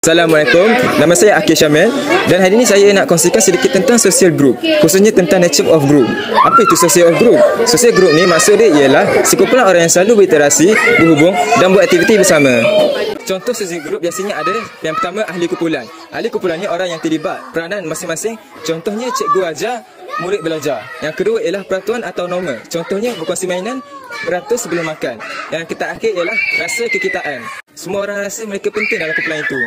Assalamualaikum, nama saya Akil Syamil dan hari ini saya nak kongsikan sedikit tentang social group, khususnya tentang nature of group. Apa itu social of group? Social group ni maksud dia ialah sekumpulan orang yang selalu berinteraksi, berhubung dan buat aktiviti bersama. Contoh social group biasanya ada yang pertama ahli kumpulan. Ahli kumpulannya orang yang terlibat peranan masing-masing. Contohnya cikgu ajar, murid belajar. Yang kedua ialah peraturan atau norma. Contohnya berkongsi mainan, beratur sebelum makan. Yang terakhir ialah rasa kekitaan. Semua orang rasa mereka penting dalam kumpulan itu.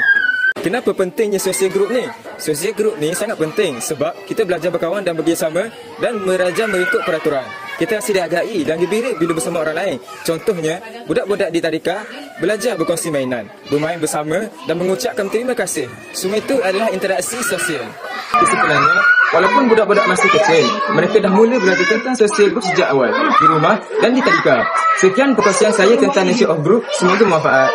Kenapa pentingnya social group ni? Social group ni sangat penting sebab kita belajar berkawan dan bekerjasama dan belajar mengikut peraturan. Kita rasa dihargai dan gembira bila bersama orang lain. Contohnya, budak-budak di tadika belajar berkongsi mainan, bermain bersama dan mengucapkan terima kasih. Semua itu adalah interaksi sosial. Kesimpulannya, walaupun budak-budak masih kecil, mereka dah mula belajar tentang social group sejak awal, di rumah dan di tadika. Sekian perkongsian saya tentang nature of group. Semoga bermanfaat.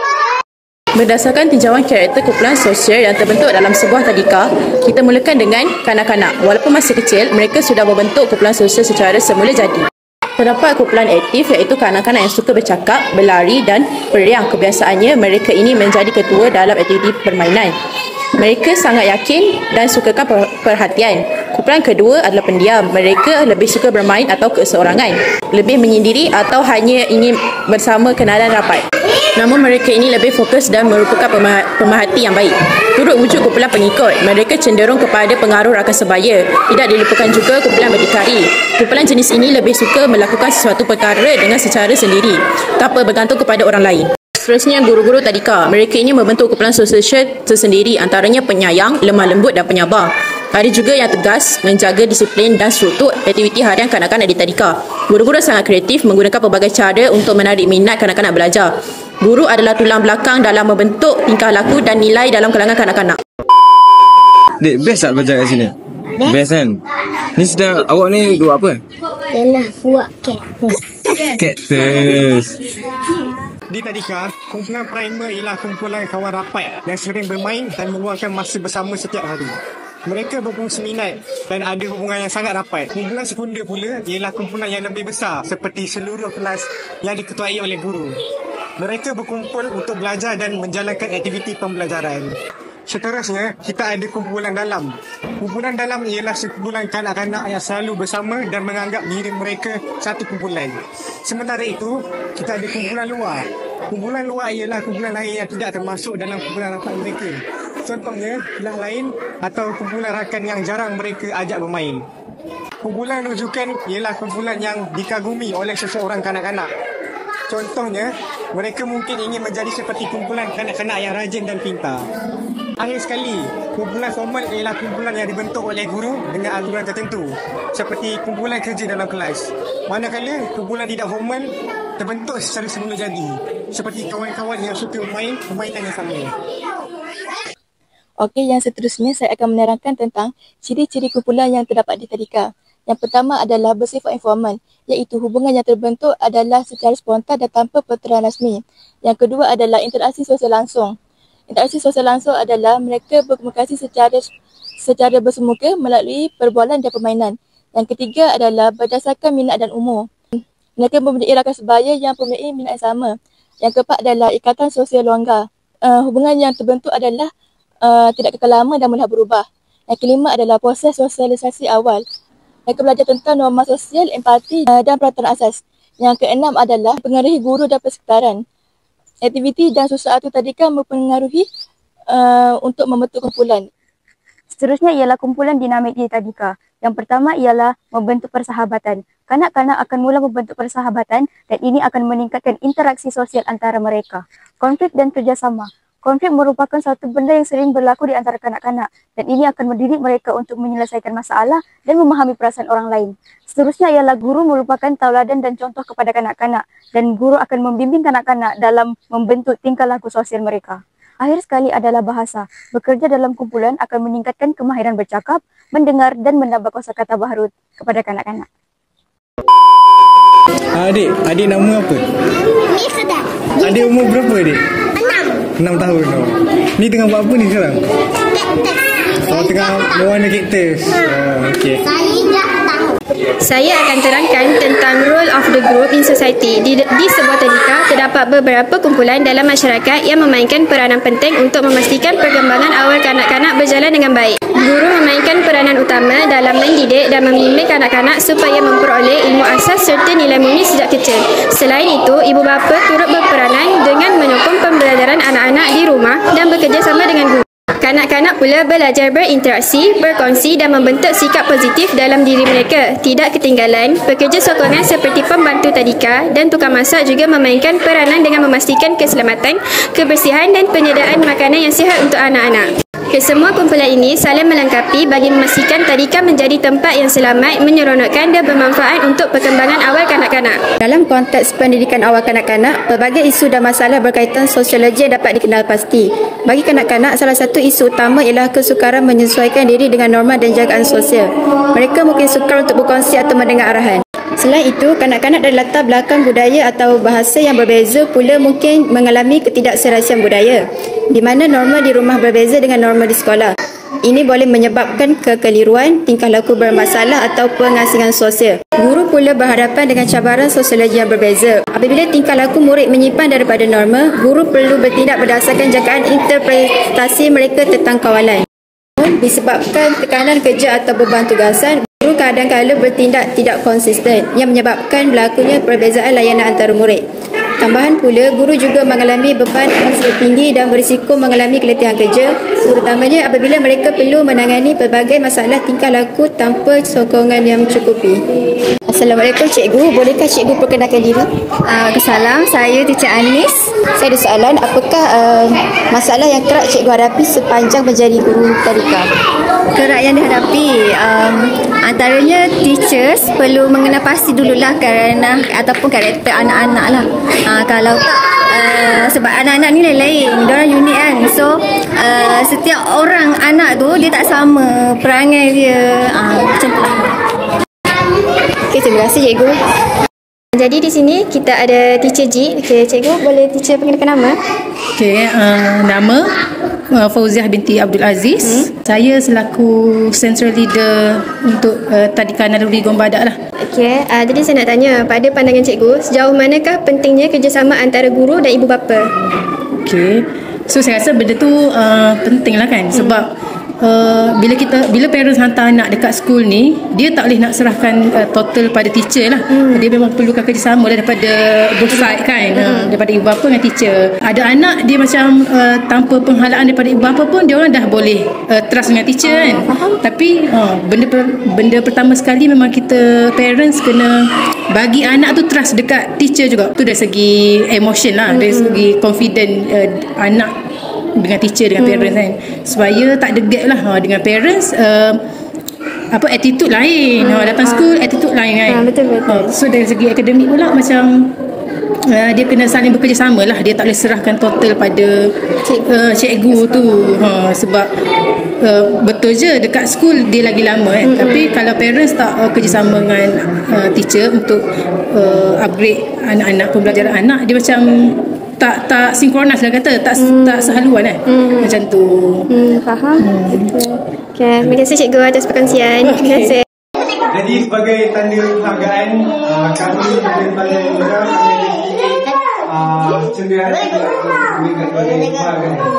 Berdasarkan tinjauan karakter kumpulan sosial yang terbentuk dalam sebuah tadika, kita mulakan dengan kanak-kanak. Walaupun masih kecil, mereka sudah membentuk kumpulan sosial secara semula jadi. Terdapat kumpulan aktif iaitu kanak-kanak yang suka bercakap, berlari dan periang. Kebiasaannya, mereka ini menjadi ketua dalam aktiviti permainan. Mereka sangat yakin dan sukakan perhatian. Kumpulan kedua adalah pendiam. Mereka lebih suka bermain atau keseorangan, lebih menyendiri atau hanya ingin bersama kenalan rapat. Namun mereka ini lebih fokus dan merupakan pemerhati yang baik. Turut wujud kumpulan pengikut. Mereka cenderung kepada pengaruh rakan sebaya. Tidak dilupakan juga kumpulan berdikari. Kumpulan jenis ini lebih suka melakukan sesuatu perkara dengan secara sendiri, tanpa bergantung kepada orang lain. Seterusnya, guru-guru tadika. Mereka ini membentuk kumpulan sosial tersendiri, antaranya penyayang, lemah lembut dan penyabar. Ada juga yang tegas, menjaga disiplin dan struktur aktiviti harian kanak-kanak di tadika. Guru-guru sangat kreatif menggunakan pelbagai cara untuk menarik minat kanak-kanak belajar. Guru adalah tulang belakang dalam membentuk tingkah laku dan nilai dalam kalangan kanak-kanak. Dek, best tak belajar kat sini? Best kan? Ni sedang, awak ni buat apa? Yalah, buat cactus. Cactus. Di tadika, kumpulan primer ialah kumpulan kawan rapat yang sering bermain dan meluangkan masa bersama setiap hari. Mereka berfungsi minat dan ada hubungan yang sangat rapat. Kumpulan sekunder pula ialah kumpulan yang lebih besar seperti seluruh kelas yang diketuai oleh guru. Mereka berkumpul untuk belajar dan menjalankan aktiviti pembelajaran. Seterusnya, kita ada kumpulan dalam. Kumpulan dalam ialah sekumpulan kanak-kanak yang selalu bersama dan menganggap diri mereka satu kumpulan. Sementara itu, kita ada kumpulan luar. Kumpulan luar ialah kumpulan lain yang tidak termasuk dalam kumpulan rapat mereka. Contohnya, kelas lain atau kumpulan rakan yang jarang mereka ajak bermain. Kumpulan rujukan ialah kumpulan yang dikagumi oleh seseorang kanak-kanak. Contohnya, mereka mungkin ingin menjadi seperti kumpulan kanak-kanak yang rajin dan pintar. Akhir sekali, kumpulan formal ialah kumpulan yang dibentuk oleh guru dengan aturan tertentu, seperti kumpulan kerja dalam kelas. Manakala kumpulan tidak formal terbentuk secara semula jadi, seperti kawan-kawan yang suka bermain permainan yang sama. Okey, yang seterusnya saya akan menerangkan tentang ciri-ciri kumpulan yang terdapat di tadika. Yang pertama adalah bersifat informal, iaitu hubungan yang terbentuk adalah secara spontan dan tanpa peraturan rasmi. Yang kedua adalah interaksi sosial langsung. Interaksi sosial langsung adalah mereka berkomunikasi secara bersemuka melalui perbualan dan permainan. Yang ketiga adalah berdasarkan minat dan umur. Mereka mempunyai rakan sebaya yang mempunyai minat yang sama. Yang keempat adalah ikatan sosial longgar. Hubungan yang terbentuk adalah tidak kekal lama dan mudah berubah. Yang kelima adalah proses sosialisasi awal. Mereka belajar tentang norma sosial, empati dan peraturan asas. Yang keenam adalah pengaruhi guru dan persekitaran. Aktiviti dan sesuatu tadika mempengaruhi untuk membentuk kumpulan. Seterusnya ialah kumpulan dinamik di tadika. Yang pertama ialah membentuk persahabatan. Kanak-kanak akan mula membentuk persahabatan dan ini akan meningkatkan interaksi sosial antara mereka. Konflik dan kerjasama. Konflik merupakan satu benda yang sering berlaku di antara kanak-kanak dan ini akan mendidik mereka untuk menyelesaikan masalah dan memahami perasaan orang lain. Seterusnya ialah guru merupakan tauladan dan contoh kepada kanak-kanak dan guru akan membimbing kanak-kanak dalam membentuk tingkah laku sosial mereka. Akhir sekali adalah bahasa. Bekerja dalam kumpulan akan meningkatkan kemahiran bercakap, mendengar dan menambah kosakata baharu kepada kanak-kanak. Adik nama apa? Ikhdan. Adik umur berapa adik? 6 tahun tau. Ni tengah buat apa ni sekarang? Cactus. Oh, tengah mewarna cactus. Okey. Saya tak tahu. Saya akan terangkan tentang role of the group in society. Di sebuah tadika, terdapat beberapa kumpulan dalam masyarakat yang memainkan peranan penting untuk memastikan perkembangan awal kanak-kanak berjalan dengan baik. Guru memainkan peranan utama dalam mendidik dan membimbing kanak-kanak supaya memperoleh ilmu asas serta nilai murni sejak kecil. Selain itu, ibu bapa turut berperanan dengan menyokong pembelajaran anak-anak di rumah dan bekerjasama dengan guru. Kanak-kanak pula belajar berinteraksi, berkongsi dan membentuk sikap positif dalam diri mereka. Tidak ketinggalan, pekerja sokongan seperti pembantu tadika dan tukang masak juga memainkan peranan dengan memastikan keselamatan, kebersihan dan penyediaan makanan yang sihat untuk anak-anak. Kesemua kumpulan ini saling melengkapi bagi memastikan tadika menjadi tempat yang selamat, menyeronokkan dan bermanfaat untuk perkembangan awal kanak-kanak. Dalam konteks pendidikan awal kanak-kanak, pelbagai isu dan masalah berkaitan sosiologi dapat dikenal pasti. Bagi kanak-kanak, salah satu isu utama ialah kesukaran menyesuaikan diri dengan norma dan jagaan sosial. Mereka mungkin sukar untuk berkongsi atau mendengar arahan. Selain itu, kanak-kanak dari latar belakang budaya atau bahasa yang berbeza pula mungkin mengalami ketidakserasian budaya, di mana norma di rumah berbeza dengan norma di sekolah. Ini boleh menyebabkan kekeliruan, tingkah laku bermasalah atau pengasingan sosial. Guru pula berhadapan dengan cabaran sosiologi yang berbeza. Apabila tingkah laku murid menyimpang daripada norma, guru perlu bertindak berdasarkan jagaan interpretasi mereka tentang kawalan. Disebabkan tekanan kerja atau beban tugasan, guru kadang-kadang bertindak tidak konsisten yang menyebabkan berlakunya perbezaan layanan antara murid. Tambahan pula, guru juga mengalami beban emosi tinggi dan berisiko mengalami keletihan kerja, terutamanya apabila mereka perlu menangani pelbagai masalah tingkah laku tanpa sokongan yang mencukupi. Assalamualaikum cikgu, bolehkah cikgu perkenalkan diri? Salam, saya Teacher Anis. Saya ada soalan, apakah masalah yang kerap cikgu hadapi sepanjang menjadi guru tadika? Kerap yang dihadapi, antaranya teachers perlu mengenal pasti dululah kerana ataupun karakter anak-anak lah. Kalau tak, sebab anak-anak ni lain-lain, diorang unik kan. So setiap orang anak tu dia tak sama perangai dia, macam tu lah. Okay, terima kasih cikgu. Jadi di sini kita ada Teacher G. Okay, cikgu boleh teacher perkenalkan nama? Okay, nama Fauziah binti Abdul Aziz. Saya selaku Central Leader untuk Tadika Naluri Gombadak lah. Okey, jadi saya nak tanya, pada pandangan cikgu, sejauh manakah pentingnya kerjasama antara guru dan ibu bapa? Okey, so saya rasa benda tu penting lah kan. Sebab bila parents hantar anak dekat school ni, dia tak boleh nak serahkan total pada teacher lah. Dia memang perlukan kerjasama daripada both side kan, daripada ibu bapa dengan teacher. Ada anak dia macam tanpa penghalaan daripada ibu bapa pun dia orang dah boleh trust dengan teacher kan. Tapi benda pertama sekali memang kita parents kena bagi anak tu trust dekat teacher juga. Tu dari segi emotion lah, dari segi confident anak dengan teacher, dengan parents kan, supaya tak ada gap lah dengan parents. Attitude lain, datang school attitude lain kan. Betul-betul. So dari segi akademik pula macam dia kena saling bekerjasama lah. Dia tak boleh serahkan total pada cikgu tu. Sebab betul je dekat school dia lagi lama kan. Tapi kalau parents tak kerjasama dengan teacher untuk upgrade anak-anak, pembelajaran anak, dia macam tak sinkronis lah kata, tak sehaluan kan. Macam tu. Faham. Okay, terima kasih cikgu atas perkongsian. Terima kasih. Jadi sebagai tanda penghargaan, kami daripada orang cenderung memberikan penghargaan.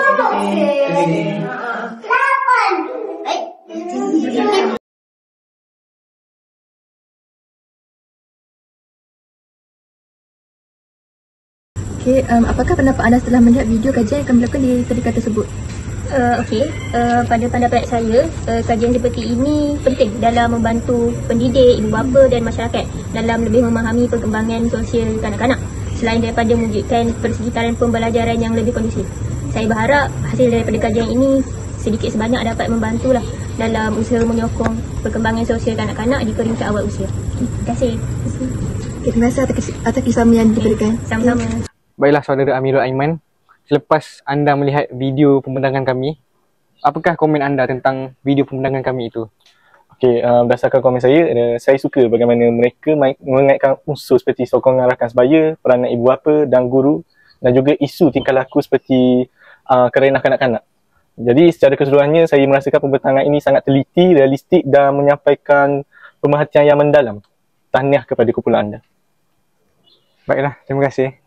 Okay, apakah pendapat anda setelah melihat video kajian yang kami lakukan di tadika tersebut? Pada pendapat saya, kajian seperti ini penting dalam membantu pendidik, ibu bapa dan masyarakat dalam lebih memahami perkembangan sosial kanak-kanak selain daripada mewujudkan persekitaran pembelajaran yang lebih kondusif. Saya berharap hasil daripada kajian ini sedikit sebanyak dapat membantulah dalam usaha menyokong perkembangan sosial kanak-kanak di peringkat awal usia. Terima kasih. Terima kasih atas kisahmu yang diberikan. Sama-sama. Baiklah saudara Amirul Aiman, selepas anda melihat video pembentangan kami, apakah komen anda tentang video pembentangan kami itu? Okey, berdasarkan komen saya suka bagaimana mereka mengaitkan unsur seperti sokongan rakan sebaya, peranan ibu bapa dan guru, dan juga isu tingkah laku seperti kerenah kanak-kanak. Jadi secara keseluruhannya saya merasakan pembentangan ini sangat teliti, realistik dan menyampaikan pemerhatian yang mendalam. Tahniah kepada kumpulan anda. Baiklah, terima kasih.